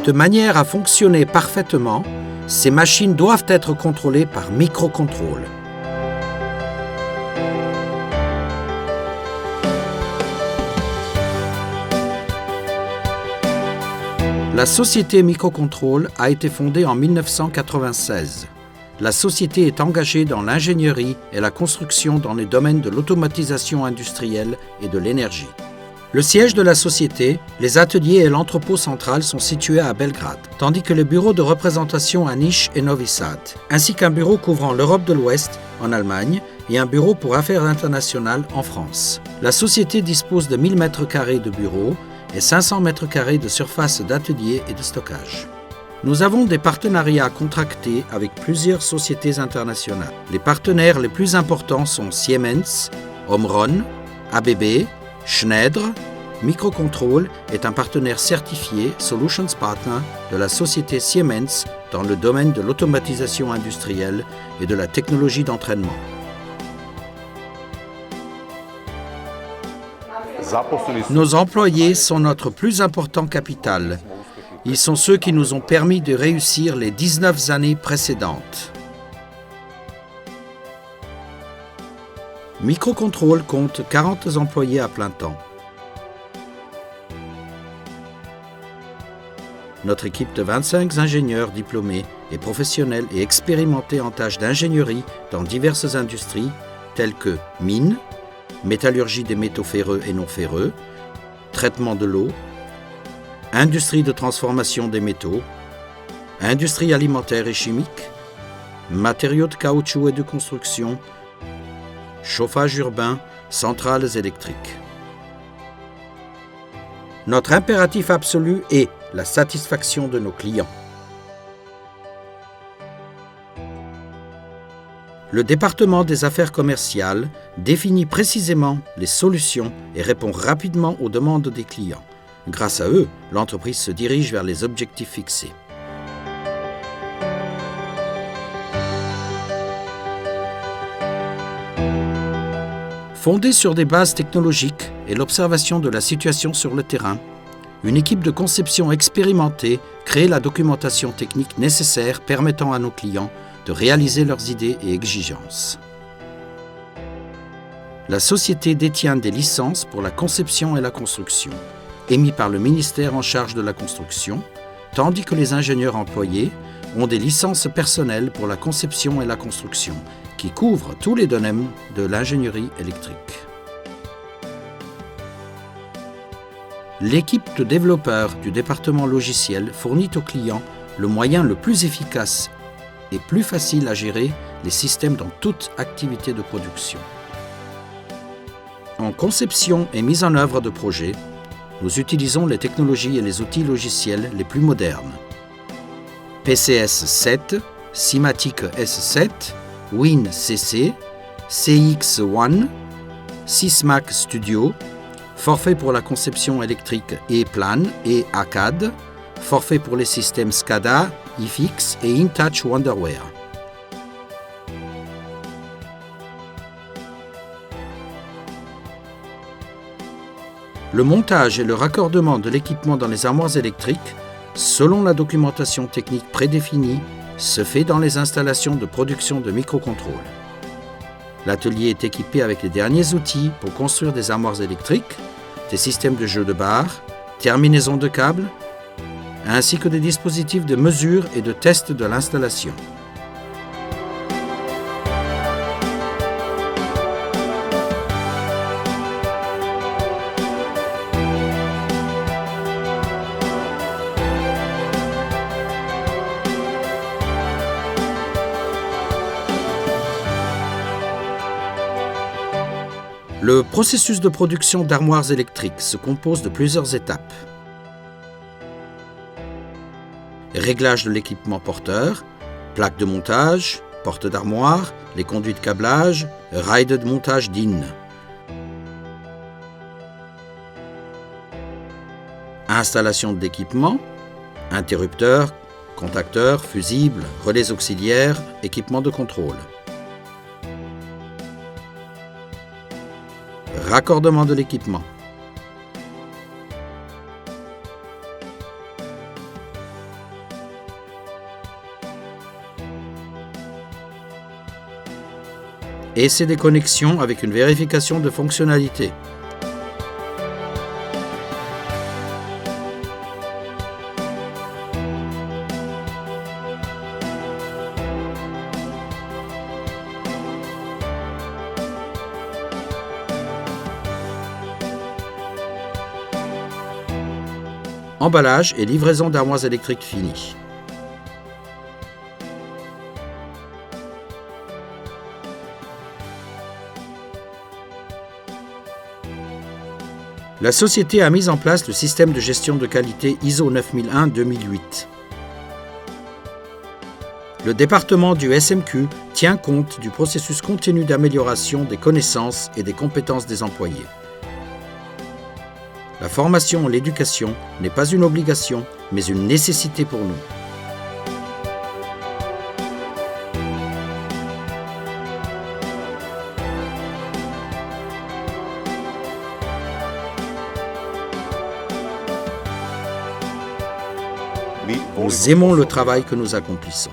De manière à fonctionner parfaitement, ces machines doivent être contrôlées par microcontrôle. La société Microcontrol a été fondée en 1996. La société est engagée dans l'ingénierie et la construction dans les domaines de l'automatisation industrielle et de l'énergie. Le siège de la société, les ateliers et l'entrepôt central sont situés à Belgrade, tandis que les bureaux de représentation à Niš et Novi Sad, ainsi qu'un bureau couvrant l'Europe de l'Ouest en Allemagne et un bureau pour affaires internationales en France. La société dispose de 1000 m² de bureaux et 500 m² de surface d'atelier et de stockage. Nous avons des partenariats contractés avec plusieurs sociétés internationales. Les partenaires les plus importants sont Siemens, Omron, ABB, Schneider. Microcontrol est un partenaire certifié Solutions Partner de la société Siemens dans le domaine de l'automatisation industrielle et de la technologie d'entraînement. Nos employés sont notre plus important capital. Ils sont ceux qui nous ont permis de réussir les 19 années précédentes. Microcontrol compte 40 employés à plein temps. Notre équipe de 25 ingénieurs diplômés et professionnels et expérimentés en tâches d'ingénierie dans diverses industries telles que mines, métallurgie des métaux ferreux et non ferreux, traitement de l'eau, industrie de transformation des métaux, industrie alimentaire et chimique, matériaux de caoutchouc et de construction, chauffage urbain, centrales électriques. Notre impératif absolu est la satisfaction de nos clients. Le département des affaires commerciales définit précisément les solutions et répond rapidement aux demandes des clients. Grâce à eux, l'entreprise se dirige vers les objectifs fixés. Fondée sur des bases technologiques et l'observation de la situation sur le terrain, une équipe de conception expérimentée crée la documentation technique nécessaire permettant à nos clients de réaliser leurs idées et exigences. La société détient des licences pour la conception et la construction, émises par le ministère en charge de la construction, tandis que les ingénieurs employés ont des licences personnelles pour la conception et la construction, qui couvrent tous les domaines de l'ingénierie électrique. L'équipe de développeurs du département logiciel fournit aux clients le moyen le plus efficace et plus facile à gérer les systèmes dans toute activité de production. En conception et mise en œuvre de projets, nous utilisons les technologies et les outils logiciels les plus modernes. PCS 7, Simatic S7, WinCC, CX1, Sysmac Studio, forfait pour la conception électrique E-Plan et ACAD, forfait pour les systèmes SCADA, iFix et InTouch Wonderware. Le montage et le raccordement de l'équipement dans les armoires électriques, selon la documentation technique prédéfinie, se fait dans les installations de production de Microcontrol. L'atelier est équipé avec les derniers outils pour construire des armoires électriques, des systèmes de jeu de barres, terminaisons de câbles, ainsi que des dispositifs de mesure et de test de l'installation. Le processus de production d'armoires électriques se compose de plusieurs étapes. Réglage de l'équipement porteur, plaque de montage, porte d'armoire, les conduits de câblage, rails de montage DIN. Installation d'équipement, interrupteurs, contacteurs, fusibles, relais auxiliaires, équipement de contrôle. Raccordement de l'équipement. et ses déconnexions avec une vérification de fonctionnalité. Emballage et livraison d'armoires électriques finies. La société a mis en place le système de gestion de qualité ISO 9001-2008. Le département du SMQ tient compte du processus continu d'amélioration des connaissances et des compétences des employés. La formation et l'éducation n'est pas une obligation, mais une nécessité pour nous. Nous aimons le travail que nous accomplissons.